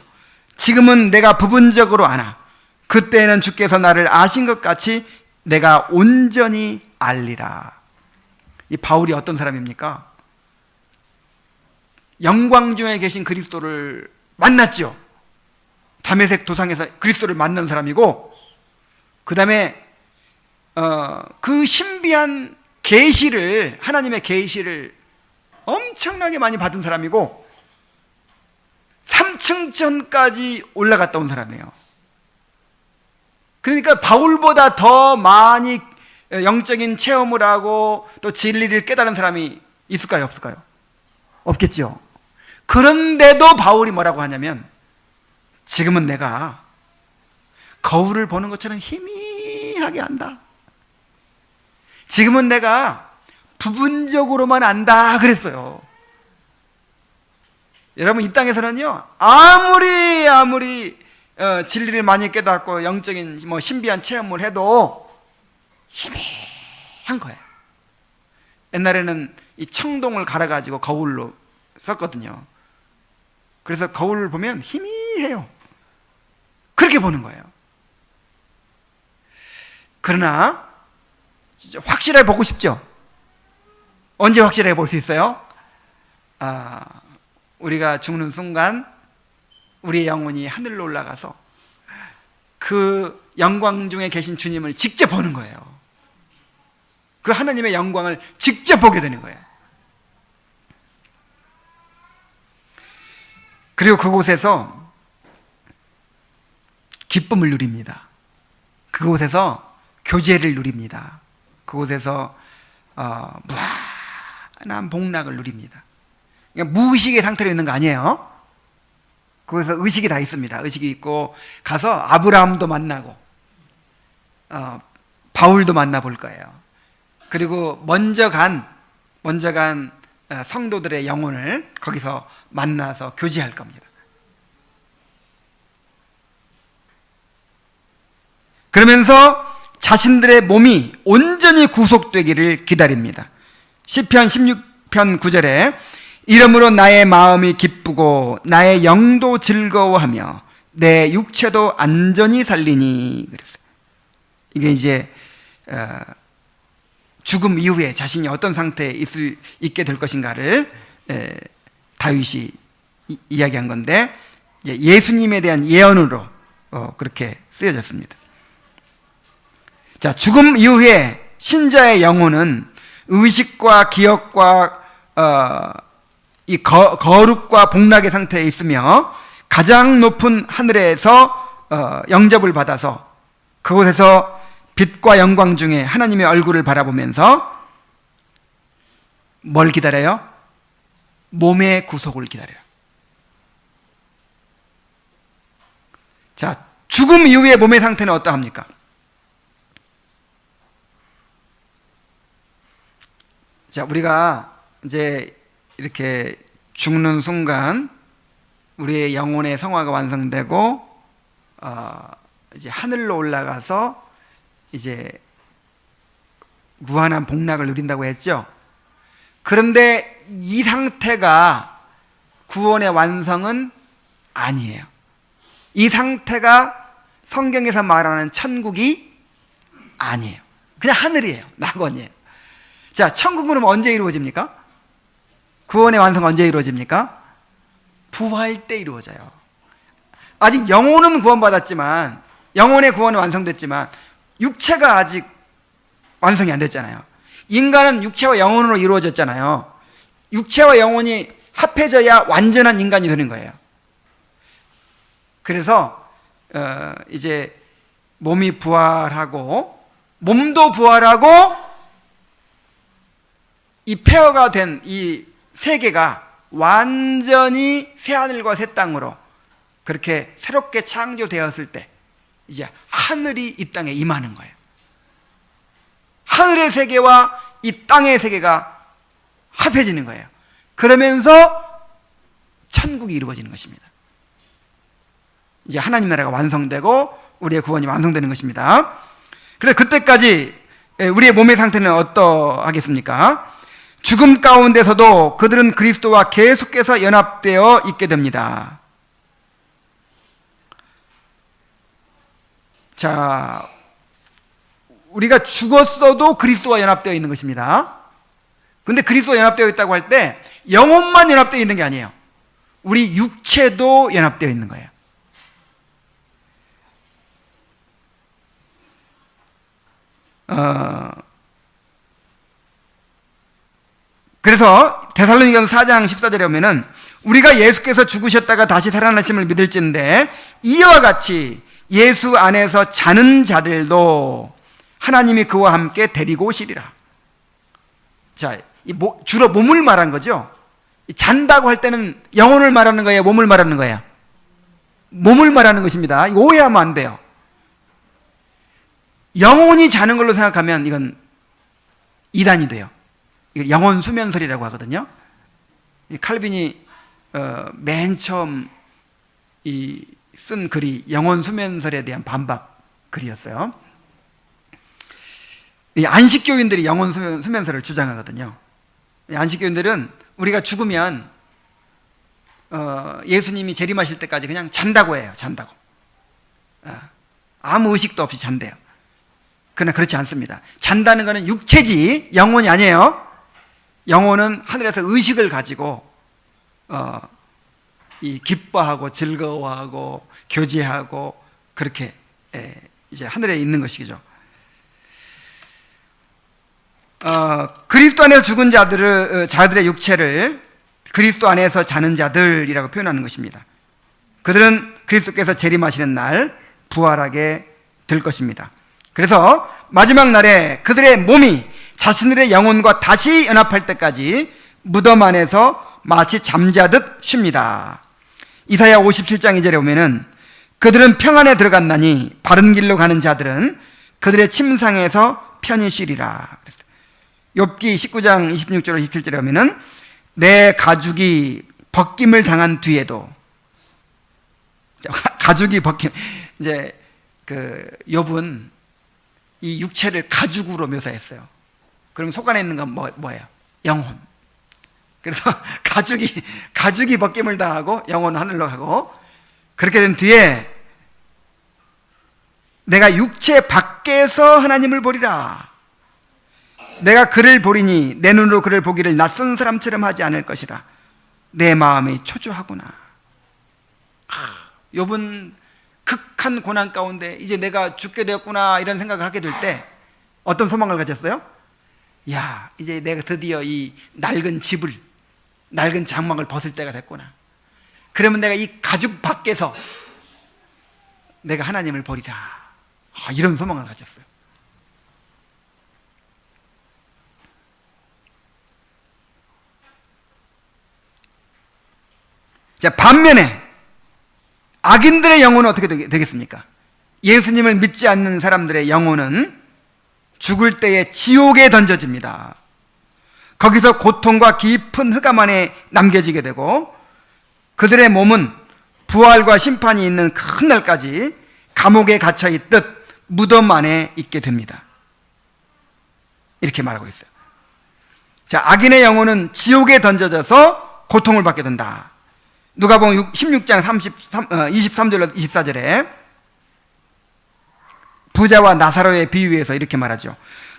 지금은 내가 부분적으로 아나 그때에는 주께서 나를 아신 것 같이 내가 온전히 알리라. 이 바울이 어떤 사람입니까? 영광 중에 계신 그리스도를 만났죠. 다메섹 도상에서 그리스도를 만난 사람이고, 그 다음에 그 신비한 계시를, 하나님의 계시를 엄청나게 많이 받은 사람이고 3층전까지 올라갔다 온 사람이에요. 그러니까 바울보다 더 많이 영적인 체험을 하고 또 진리를 깨달은 사람이 있을까요? 없을까요? 없겠죠. 그런데도 바울이 뭐라고 하냐면, 지금은 내가 거울을 보는 것처럼 희미하게 안다. 지금은 내가 부분적으로만 안다 그랬어요. 여러분, 이 땅에서는요, 아무리 진리를 많이 깨닫고 영적인 신비한 체험을 해도 희미한 거예요. 옛날에는 이 청동을 갈아가지고 거울로 썼거든요. 그래서 거울을 보면 희미해요. 그렇게 보는 거예요. 그러나 확실하게 보고 싶죠? 언제 확실하게 볼 수 있어요? 우리가 죽는 순간 우리의 영혼이 하늘로 올라가서 그 영광 중에 계신 주님을 직접 보는 거예요. 그 하나님의 영광을 직접 보게 되는 거예요. 그리고 그곳에서 기쁨을 누립니다. 그곳에서 교제를 누립니다. 그곳에서 무한한 복락을 누립니다. 그러니까 무의식의 상태로 있는 거 아니에요. 그래서 의식이 다 있습니다. 의식이 있고 가서 아브라함도 만나고 바울도 만나볼 거예요. 그리고 먼저 간 성도들의 영혼을 거기서 만나서 교제할 겁니다. 그러면서 자신들의 몸이 온전히 구속되기를 기다립니다. 시편 16편 9절에 이러므로 나의 마음이 기쁘고 나의 영도 즐거워하며 내 육체도 안전히 살리니 그랬어요. 이게 이제 죽음 이후에 자신이 어떤 상태에 있게 될 것인가를 다윗이 이야기한 건데, 이제 예수님에 대한 예언으로 그렇게 쓰여졌습니다. 자, 죽음 이후에 신자의 영혼은 의식과 기억과 이 거룩과 복락의 상태에 있으며 가장 높은 하늘에서 영접을 받아서 그곳에서 빛과 영광 중에 하나님의 얼굴을 바라보면서 뭘 기다려요? 몸의 구속을 기다려요. 자, 죽음 이후의 몸의 상태는 어떠합니까? 자, 우리가 이제 이렇게 죽는 순간 우리의 영혼의 성화가 완성되고 이제 하늘로 올라가서 이제 무한한 복락을 누린다고 했죠. 그런데 이 상태가 구원의 완성은 아니에요. 이 상태가 성경에서 말하는 천국이 아니에요. 그냥 하늘이에요. 낙원이에요. 자, 천국은 언제 이루어집니까? 구원의 완성 언제 이루어집니까? 부활 때 이루어져요. 아직 영혼은 구원받았지만, 영혼의 구원은 완성됐지만 육체가 아직 완성이 안 됐잖아요. 인간은 육체와 영혼으로 이루어졌잖아요. 육체와 영혼이 합해져야 완전한 인간이 되는 거예요. 그래서 이제 몸이 부활하고, 몸도 부활하고, 이 폐허가 된 이 세계가 완전히 새하늘과 새 땅으로 그렇게 새롭게 창조되었을 때 이제 하늘이 이 땅에 임하는 거예요. 하늘의 세계와 이 땅의 세계가 합해지는 거예요. 그러면서 천국이 이루어지는 것입니다. 이제 하나님 나라가 완성되고 우리의 구원이 완성되는 것입니다. 그래서 그때까지 우리의 몸의 상태는 어떠하겠습니까? 죽음 가운데서도 그들은 그리스도와 계속해서 연합되어 있게 됩니다. 자, 우리가 죽었어도 그리스도와 연합되어 있는 것입니다. 근데 그리스도와 연합되어 있다고 할 때 영혼만 연합되어 있는 게 아니에요. 우리 육체도 연합되어 있는 거예요. 그래서 데살로니가서 4장 14절에 보면은 우리가 예수께서 죽으셨다가 다시 살아나심을 믿을진데 이와 같이 예수 안에서 자는 자들도 하나님이 그와 함께 데리고 오시리라. 자, 주로 몸을 말한 거죠. 잔다고 할 때는 영혼을 말하는 거예요, 몸을 말하는 거예요? 몸을 말하는 것입니다. 이거 오해하면 안 돼요. 영혼이 자는 걸로 생각하면 이건 이단이 돼요. 이걸 영혼 수면설이라고 하거든요. 칼빈이 맨 처음 쓴 글이 영혼 수면설에 대한 반박 글이었어요. 이 안식교인들이 영혼 수면설을 주장하거든요. 이 안식교인들은 우리가 죽으면 예수님이 재림하실 때까지 그냥 잔다고 해요. 잔다고. 아무 의식도 없이 잔대요. 그러나 그렇지 않습니다. 잔다는 것은 육체지 영혼이 아니에요. 영혼은 하늘에서 의식을 가지고 이 기뻐하고 즐거워하고 교제하고 그렇게 이제 하늘에 있는 것이죠. 그리스도 안에서 죽은 자들의 육체를 그리스도 안에서 자는 자들이라고 표현하는 것입니다. 그들은 그리스도께서 재림하시는 날 부활하게 될 것입니다. 그래서 마지막 날에 그들의 몸이 자신들의 영혼과 다시 연합할 때까지 무덤 안에서 마치 잠자듯 쉽니다. 이사야 57장 2절에 보면은 그들은 평안에 들어갔나니 바른 길로 가는 자들은 그들의 침상에서 편히 쉬리라. 욥기 19장 26절 27절에 보면은 내 가죽이 벗김을 당한 뒤에도, 가죽이 벗김, 이제 그 욥은 이 육체를 가죽으로 묘사했어요. 그럼 속 안에 있는 건 뭐예요? 영혼. 그래서 가죽이 벗김을 당하고 영혼은 하늘로 가고, 그렇게 된 뒤에 내가 육체 밖에서 하나님을 보리라. 내가 그를 보리니 내 눈으로 그를 보기를 낯선 사람처럼 하지 않을 것이라. 내 마음이 초조하구나. 욥은 극한 고난 가운데 이제 내가 죽게 되었구나 이런 생각을 하게 될 때 어떤 소망을 가졌어요? 야, 이제 내가 드디어 이 낡은 집을, 낡은 장막을 벗을 때가 됐구나. 그러면 내가 이 가죽 밖에서 내가 하나님을 보리라. 이런 소망을 가졌어요. 자, 반면에 악인들의 영혼은 어떻게 되겠습니까? 예수님을 믿지 않는 사람들의 영혼은 죽을 때에 지옥에 던져집니다. 거기서 고통과 깊은 흑암 안에 남겨지게 되고, 그들의 몸은 부활과 심판이 있는 큰 날까지 감옥에 갇혀 있듯 무덤 안에 있게 됩니다. 이렇게 말하고 있어요. 자, 악인의 영혼은 지옥에 던져져서 고통을 받게 된다. 누가복음 16장 23절로 24절에 부자와 나사로의 비유에서 이렇게 말하죠.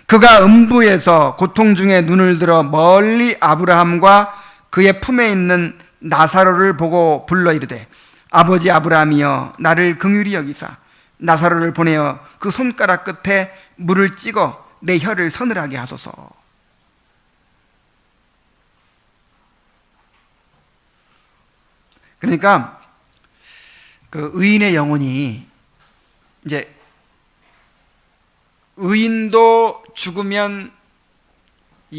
그가 음부에서 고통 중에 눈을 들어 멀리 아브라함과 그의 품에 있는 나사로를 보고 불러 이르되, 아버지 아브라함이여 나를 긍휼히 여기사 나사로를 보내어 그 손가락 끝에 물을 찍어 내 혀를 서늘하게 하소서. 그러니까 그 의인의 영혼이, 이제 의인도 죽으면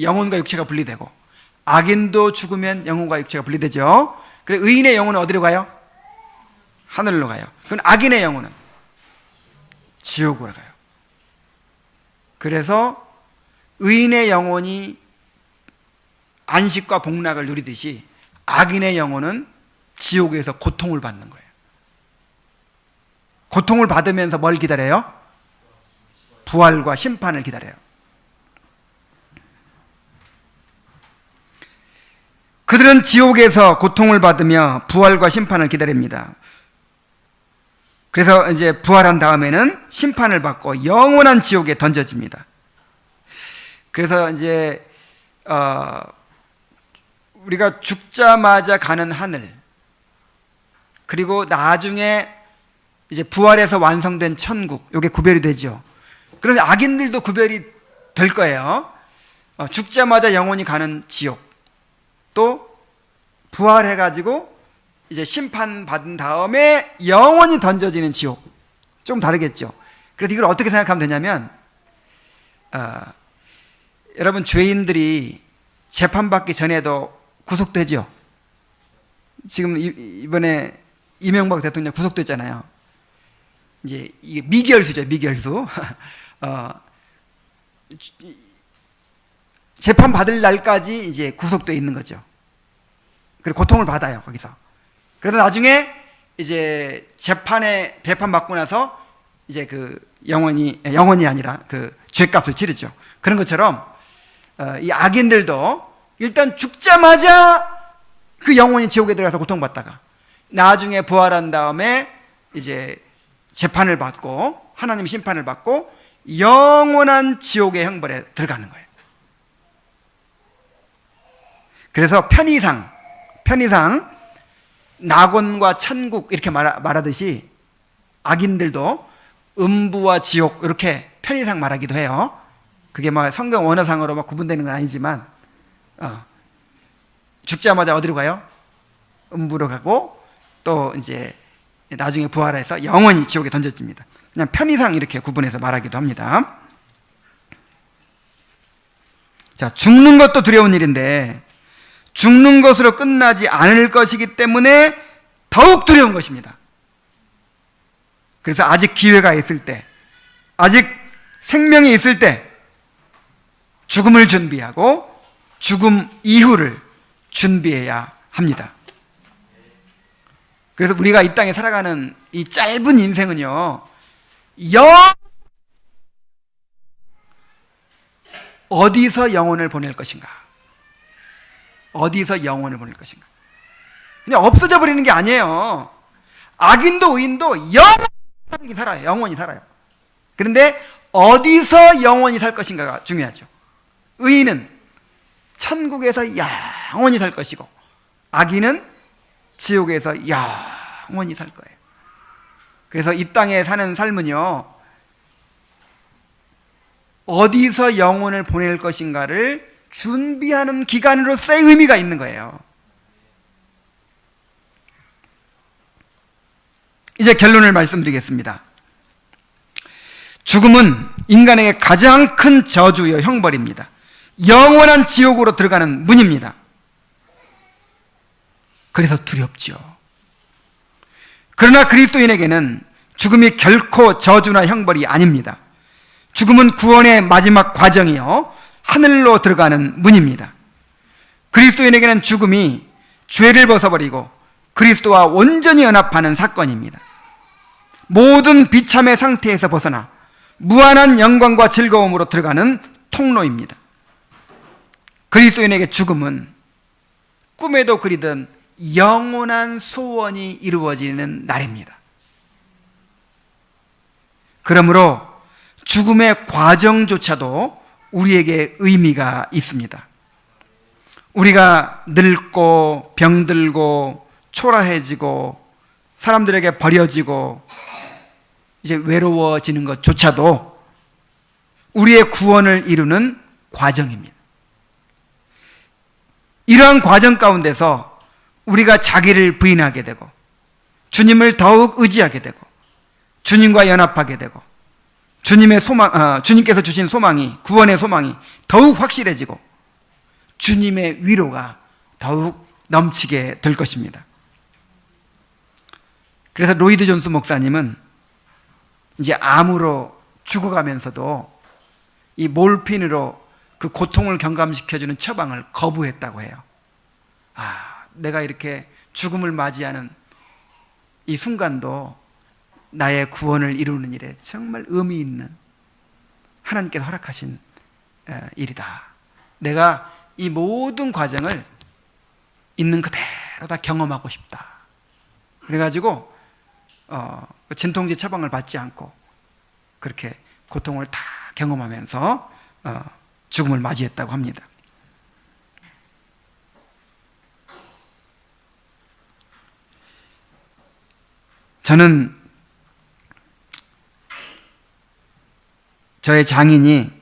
영혼과 육체가 분리되고 악인도 죽으면 영혼과 육체가 분리되죠. 그래, 의인의 영혼은 어디로 가요? 하늘로 가요. 그럼 악인의 영혼은 지옥으로 가요. 그래서 의인의 영혼이 안식과 복락을 누리듯이 악인의 영혼은 지옥에서 고통을 받는 거예요. 고통을 받으면서 뭘 기다려요? 부활과 심판을 기다려요. 그들은 지옥에서 고통을 받으며 부활과 심판을 기다립니다. 그래서 이제 부활한 다음에는 심판을 받고 영원한 지옥에 던져집니다. 그래서 이제 우리가 죽자마자 가는 하늘, 그리고 나중에 이제 부활해서 완성된 천국, 이게 구별이 되죠. 그래서 악인들도 구별이 될 거예요. 죽자마자 영원히 가는 지옥, 또 부활해가지고 이제 심판받은 다음에 영원히 던져지는 지옥, 좀 다르겠죠. 그래서 이걸 어떻게 생각하면 되냐면, 여러분 죄인들이 재판받기 전에도 구속되죠. 지금 이번에 이명박 대통령 구속됐잖아요. 이제 이게 미결수죠, 미결수. 재판 받을 날까지 이제 구속되어 있는 거죠. 그리고 고통을 받아요, 거기서. 그래서 나중에 이제 재판 받고 나서 이제 그 영원히 아니라 그 죄값을 치르죠. 그런 것처럼 이 악인들도 일단 죽자마자 그 영혼이 지옥에 들어가서 고통받다가 나중에 부활한 다음에 이제 재판을 받고 하나님 심판을 받고 영원한 지옥의 형벌에 들어가는 거예요. 그래서 편의상 낙원과 천국 이렇게 말하듯이 악인들도 음부와 지옥 이렇게 편의상 말하기도 해요. 그게 막 성경 원어상으로 막 구분되는 건 아니지만 죽자마자 어디로 가요? 음부로 가고 또 이제 나중에 부활해서 영원히 지옥에 던져집니다. 그냥 편의상 이렇게 구분해서 말하기도 합니다. 자, 죽는 것도 두려운 일인데 죽는 것으로 끝나지 않을 것이기 때문에 더욱 두려운 것입니다. 그래서 아직 기회가 있을 때, 아직 생명이 있을 때 죽음을 준비하고 죽음 이후를 준비해야 합니다. 그래서 우리가 이 땅에 살아가는 이 짧은 인생은요, 어디서 영혼을 보낼 것인가? 어디서 영혼을 보낼 것인가? 그냥 없어져 버리는 게 아니에요. 악인도 의인도 영원히 살아요. 영원히 살아요. 그런데 어디서 영원히 살 것인가가 중요하죠. 의인은 천국에서 영원히 살 것이고, 악인은 지옥에서 영원히 살 거예요. 그래서 이 땅에 사는 삶은요, 어디서 영혼을 보낼 것인가를 준비하는 기간으로서의 의미가 있는 거예요. 이제 결론을 말씀드리겠습니다. 죽음은 인간에게 가장 큰 저주요 형벌입니다. 영원한 지옥으로 들어가는 문입니다. 그래서 두렵죠. 그러나 그리스도인에게는 죽음이 결코 저주나 형벌이 아닙니다. 죽음은 구원의 마지막 과정이요, 하늘로 들어가는 문입니다. 그리스도인에게는 죽음이 죄를 벗어버리고 그리스도와 온전히 연합하는 사건입니다. 모든 비참의 상태에서 벗어나 무한한 영광과 즐거움으로 들어가는 통로입니다. 그리스도인에게 죽음은 꿈에도 그리던 영원한 소원이 이루어지는 날입니다. 그러므로 죽음의 과정조차도 우리에게 의미가 있습니다. 우리가 늙고 병들고 초라해지고 사람들에게 버려지고 이제 외로워지는 것조차도 우리의 구원을 이루는 과정입니다. 이러한 과정 가운데서 우리가 자기를 부인하게 되고 주님을 더욱 의지하게 되고 주님과 연합하게 되고 주님께서 주신 소망이, 구원의 소망이 더욱 확실해지고 주님의 위로가 더욱 넘치게 될 것입니다. 그래서 로이드 존스 목사님은 이제 암으로 죽어가면서도 이 몰핀으로 그 고통을 경감시켜주는 처방을 거부했다고 해요. 내가 이렇게 죽음을 맞이하는 이 순간도 나의 구원을 이루는 일에 정말 의미 있는 하나님께서 허락하신 일이다. 내가 이 모든 과정을 있는 그대로 다 경험하고 싶다. 그래가지고 진통제 처방을 받지 않고 그렇게 고통을 다 경험하면서 죽음을 맞이했다고 합니다. 저는 저의 장인이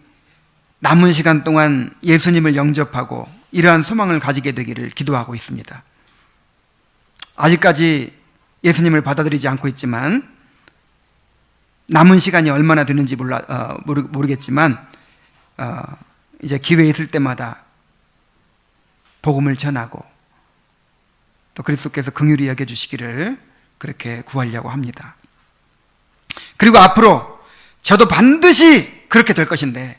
남은 시간 동안 예수님을 영접하고 이러한 소망을 가지게 되기를 기도하고 있습니다. 아직까지 예수님을 받아들이지 않고 있지만 남은 시간이 얼마나 되는지 모르겠지만 이제 기회 있을 때마다 복음을 전하고 또 그리스도께서 긍휼히 여겨주시기를 그렇게 구하려고 합니다. 그리고 앞으로 저도 반드시 그렇게 될 것인데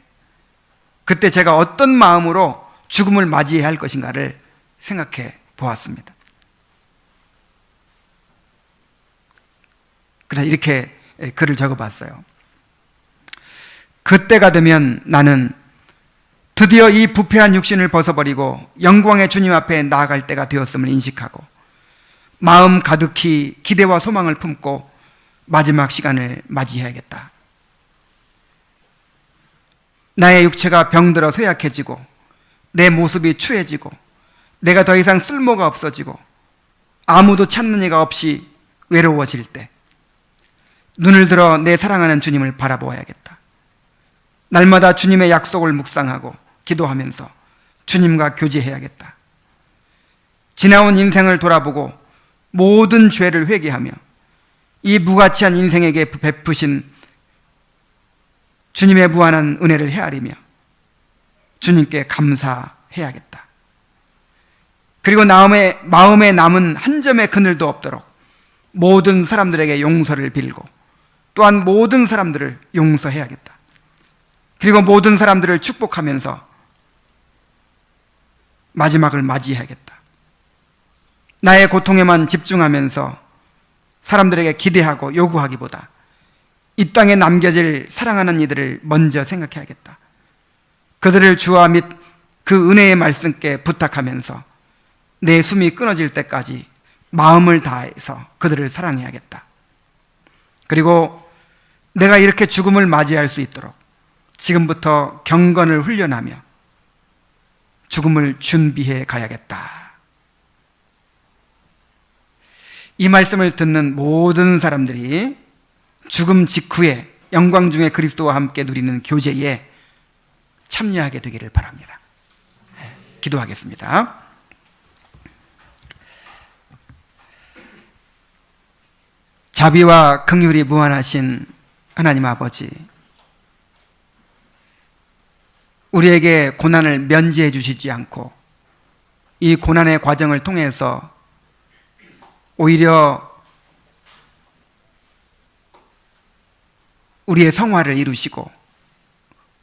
그때 제가 어떤 마음으로 죽음을 맞이해야 할 것인가를 생각해 보았습니다. 그래서 이렇게 글을 적어봤어요. 그때가 되면 나는 드디어 이 부패한 육신을 벗어버리고 영광의 주님 앞에 나아갈 때가 되었음을 인식하고 마음 가득히 기대와 소망을 품고 마지막 시간을 맞이해야겠다. 나의 육체가 병들어 쇠약해지고 내 모습이 추해지고 내가 더 이상 쓸모가 없어지고 아무도 찾는 이가 없이 외로워질 때 눈을 들어 내 사랑하는 주님을 바라보아야겠다. 날마다 주님의 약속을 묵상하고 기도하면서 주님과 교제해야겠다. 지나온 인생을 돌아보고 모든 죄를 회개하며 이 무가치한 인생에게 베푸신 주님의 무한한 은혜를 헤아리며 주님께 감사해야겠다. 그리고 마음에 남은 한 점의 그늘도 없도록 모든 사람들에게 용서를 빌고 또한 모든 사람들을 용서해야겠다. 그리고 모든 사람들을 축복하면서 마지막을 맞이해야겠다. 나의 고통에만 집중하면서 사람들에게 기대하고 요구하기보다 이 땅에 남겨질 사랑하는 이들을 먼저 생각해야겠다. 그들을 주와 및 그 은혜의 말씀께 부탁하면서 내 숨이 끊어질 때까지 마음을 다해서 그들을 사랑해야겠다. 그리고 내가 이렇게 죽음을 맞이할 수 있도록 지금부터 경건을 훈련하며 죽음을 준비해 가야겠다. 이 말씀을 듣는 모든 사람들이 죽음 직후에 영광 중에 그리스도와 함께 누리는 교제에 참여하게 되기를 바랍니다. 기도하겠습니다. 자비와 긍휼이 무한하신 하나님 아버지, 우리에게 고난을 면제해 주시지 않고 이 고난의 과정을 통해서 오히려 우리의 성화를 이루시고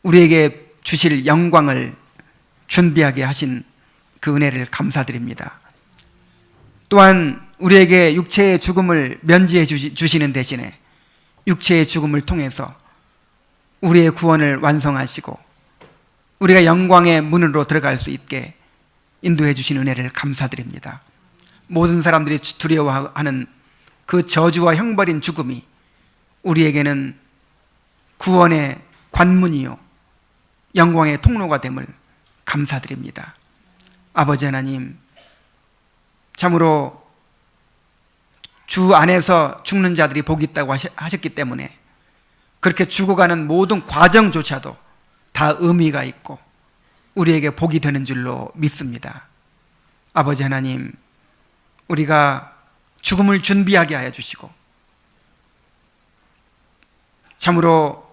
우리에게 주실 영광을 준비하게 하신 그 은혜를 감사드립니다. 또한 우리에게 육체의 죽음을 면제해 주시는 대신에 육체의 죽음을 통해서 우리의 구원을 완성하시고 우리가 영광의 문으로 들어갈 수 있게 인도해 주신 은혜를 감사드립니다. 모든 사람들이 두려워하는 그 저주와 형벌인 죽음이 우리에게는 구원의 관문이요 영광의 통로가 됨을 감사드립니다. 아버지 하나님, 참으로 주 안에서 죽는 자들이 복이 있다고 하셨기 때문에 그렇게 죽어가는 모든 과정조차도 다 의미가 있고 우리에게 복이 되는 줄로 믿습니다. 아버지 하나님, 우리가 죽음을 준비하게 하여 주시고 참으로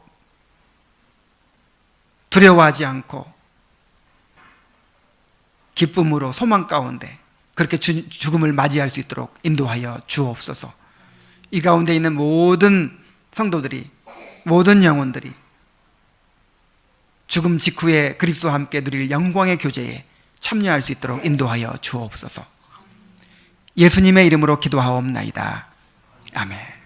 두려워하지 않고 기쁨으로 소망 가운데 그렇게 죽음을 맞이할 수 있도록 인도하여 주옵소서. 이 가운데 있는 모든 성도들이, 모든 영혼들이 죽음 직후에 그리스도와 함께 누릴 영광의 교제에 참여할 수 있도록 인도하여 주옵소서. 예수님의 이름으로 기도하옵나이다. 아멘.